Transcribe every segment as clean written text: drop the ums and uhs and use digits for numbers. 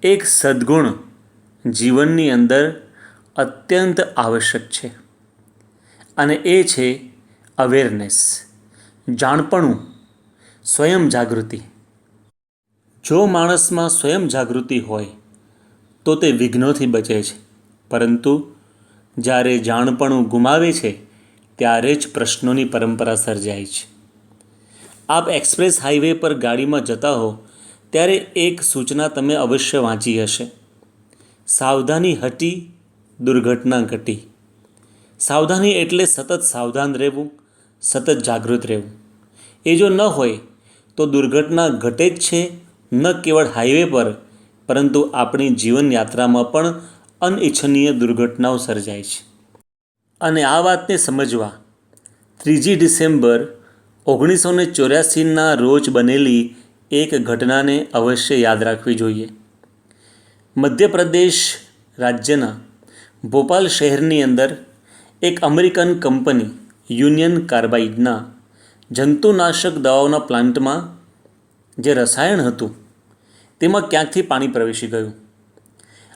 એક સદ્ગુણ જીવનની અંદર અત્યંત આવશ્યક છે અને એ છે અવેરનેસ, જાણપણું, સ્વયં જાગૃતિ. જો માણસમાં સ્વયં જાગૃતિ હોય તો તે વિઘ્નોથી બચે છે, પરંતુ જ્યારે જાણપણું ગુમાવે છે ત્યારે જ પ્રશ્નોની પરંપરા સર્જાય છે. આપ એક્સપ્રેસ હાઈવે પર ગાડીમાં જતા હો ત્યારે એક સૂચના તમે અવશ્ય વાંચી હશે: સાવધાની હટી, દુર્ઘટના ઘટી. સાવધાની એટલે સતત સાવધાન રહેવું, સતત જાગૃત રહેવું. એ જો ન હોય તો દુર્ઘટના ઘટે જ છે, ન કેવળ હાઈવે પર પરંતુ આપણી જીવનયાત્રામાં પણ અનિચ્છનીય દુર્ઘટનાઓ સર્જાય છે. અને આ વાતને સમજવા 3 ડિસેમ્બર 1984ના રોજ બનેલી એક ઘટનાને અવશ્ય યાદ રાખવી જોઈએ. મધ્યપ્રદેશ રાજ્યના ભોપાલ શહેરની અંદર એક અમેરિકન કંપની યુનિયન કાર્બાઇડના જંતુનાશક દવાઓના પ્લાન્ટમાં જે રસાયણ હતું તેમાં ક્યાંકથી પાણી પ્રવેશી ગયું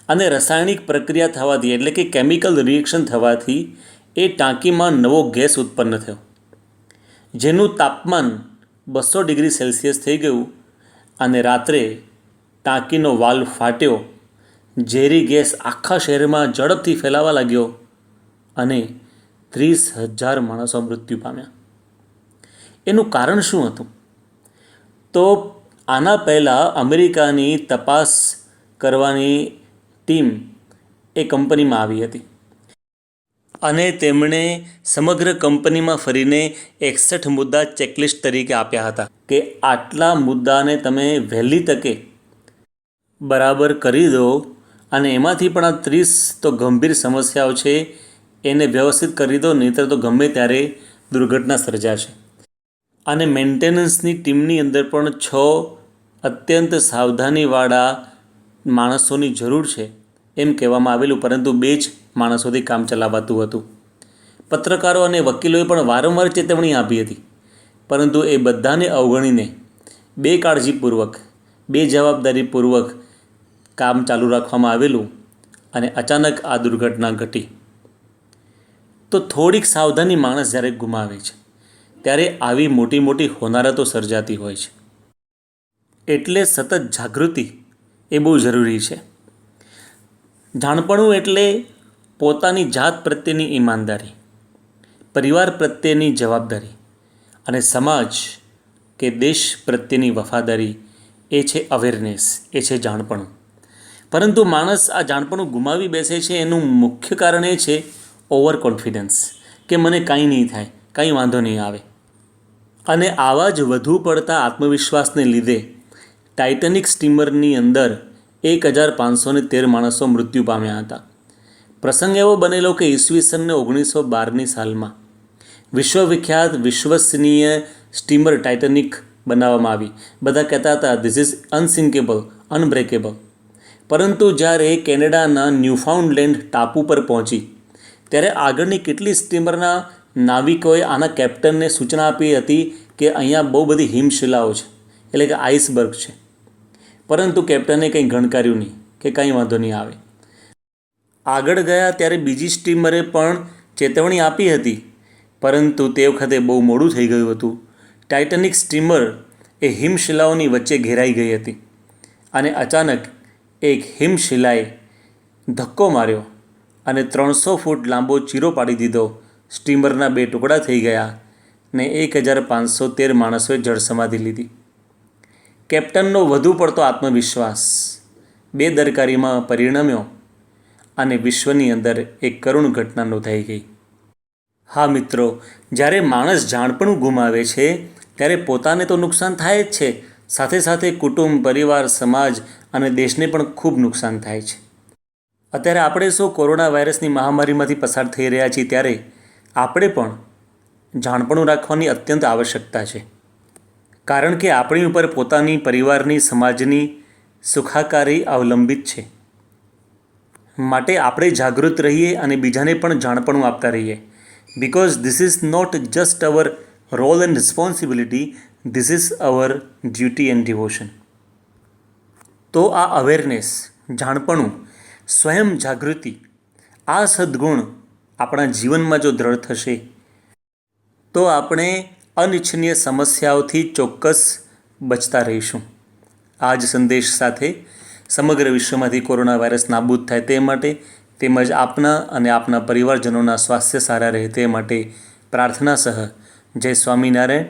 અને રાસાયણિક પ્રક્રિયા થવાથી, એટલે કે કેમિકલ રિએક્શન થવાથી એ ટાંકીમાં નવો ગેસ ઉત્પન્ન થયો, જેનું તાપમાન 200 ડિગ્રી સેલ્સિયસ થઈ ગયું અને રાત્રે ટાંકીનો વાલ્વ ફાટ્યો. ઝેરી ગેસ આખા શહેરમાં ઝડપથી ફેલાવા લાગ્યો અને 30,000 માણસો મૃત્યુ પામ્યા. એનું કારણ શું હતું? તો આના પહેલાં અમેરિકાની તપાસ કરવાની ટીમ એ કંપનીમાં આવી હતી અને તેમણે સમગ્ર કંપનીમાં ફરીને 61 મુદ્દા ચેકલિસ્ટ તરીકે આપ્યા હતા કે આટલા મુદ્દાને તમે વહેલી તકે બરાબર કરી દો અને એમાંથી પણ આ 30 તો ગંભીર સમસ્યાઓ છે એને વ્યવસ્થિત કરી દો, નહીંતર તો ગમે ત્યારે દુર્ઘટના સર્જાશે. અને મેન્ટેનન્સની ટીમની અંદર પણ 6 અત્યંત સાવધાનીવાળા માણસોની જરૂર છે એમ કહેવામાં આવેલું, પરંતુ 2 જ માણસોથી કામ ચલાવાતું હતું. પત્રકારો અને વકીલોએ પણ વારંવાર ચેતવણી આપી હતી, પરંતુ એ બધાને અવગણીને બેકાળજીપૂર્વક, બેજવાબદારીપૂર્વક કામ ચાલુ રાખવામાં આવેલું અને અચાનક આ દુર્ઘટના ઘટી. તો થોડીક સાવધાની માણસ જ્યારે ગુમાવે છે ત્યારે આવી મોટી મોટી હોનારતો સર્જાતી હોય છે. એટલે સતત જાગૃતિ એ બહુ જરૂરી છે. જાણપણું એટલે પોતાની જાત પ્રત્યેની ઈમાનદારી, પરિવાર પ્રત્યેની જવાબદારી અને સમાજ કે દેશ પ્રત્યેની વફાદારી. એ છે અવેરનેસ, એ છે જાણપણું. પરંતુ માણસ આ જાણપણું ગુમાવી બેસે છે એનું મુખ્ય કારણ એ છે ઓવર કોન્ફિડન્સ, કે મને કાંઈ નહીં થાય, કાંઈ વાંધો નહીં આવે. અને આવા જ વધુ પડતા આત્મવિશ્વાસને લીધે ટાઇટેનિક સ્ટીમરની અંદર 1513 માણસો મૃત્યુ પામ્યા હતા. પ્રસંગ એવો બનેલો કે ઈસવીસન 1912ની સાલમાં વિશ્વવિખ્યાત વિશ્વસનીય સ્ટીમર ટાઇટેનિક બનાવવામાં આવી. બધા કહેતા હતા ધીસ ઇઝ અનસિંકેબલ, અનબ્રેકેબલ. પરંતુ જ્યારે કેનેડાના ન્યૂફાઉન્ડલેન્ડ ટાપુ પર પહોંચી ત્યારે આગળની કેટલી સ્ટીમરના નાવિકોએ આના કેપ્ટનને સૂચના આપી હતી કે અહીંયા બહુ બધી હિમશિલાઓ છે, એટલે કે આઇસબર્ગ છે. પરંતુ કેપ્ટને કંઈ ગણકાર્યું નહીં કે કંઈ વાંધો નહીં આવે. આગળ ગયા ત્યારે બીજી સ્ટીમરે પણ ચેતવણી આપી હતી, પરંતુ તે વખતે બહુ મોડું થઈ ગયું હતું. ટાઇટેનિક સ્ટીમર એ હિમશિલાઓની વચ્ચે ઘેરાઈ ગઈ હતી અને અચાનક એક હિમશિલાએ ધક્કો માર્યો અને 300 ફૂટ લાંબો ચીરો પાડી દીધો. સ્ટીમરના 2 ટુકડા થઈ ગયા ને 1513 માણસોએ જળસમાધિ લીધી. કેપ્ટનનો વધુ પડતો આત્મવિશ્વાસ બેદરકારીમાં પરિણમ્યો અને વિશ્વની અંદર એક કરુણ ઘટના નોંધાઈ ગઈ. હા મિત્રો, જ્યારે માણસ જાણપણું ગુમાવે છે ત્યારે પોતાને તો નુકસાન થાય જ છે, સાથે સાથે કુટુંબ, પરિવાર, સમાજ અને દેશને પણ ખૂબ નુકસાન થાય છે. અત્યારે આપણે શું કોરોના વાયરસની મહામારીમાંથી પસાર થઈ રહ્યા છીએ, ત્યારે આપણે પણ જાણપણું રાખવાની અત્યંત આવશ્યકતા છે. કારણ કે આપણી ઉપર પોતાની, પરિવારની, સમાજની સુખાકારી અવલંબિત છે. માટે આપણે જાગૃત રહીએ અને બીજાને પણ જાણપણું આપતા રહીએ. Because this is not just our role and responsibility, this is our duty and devotion. તો આ અવેરનેસ, જાણપણું, સ્વયં જાગૃતિ, આ સદ્ગુણ આપણા જીવનમાં જો દ્રઢ થશે તો આપણે અનિચ્છનીય સમસ્યાઓથી ચોક્કસ બચતા રહીશું. આ જ સંદેશ સાથે સમગ્ર વિશ્વમાંથી કોરોના વાયરસ નાબૂદ થાય તે માટે તેમજ આપના અને આપના પરિવારજનોના સ્વાસ્થ્ય સારા રહે તે માટે પ્રાર્થના સહ જય સ્વામિનારાયણ.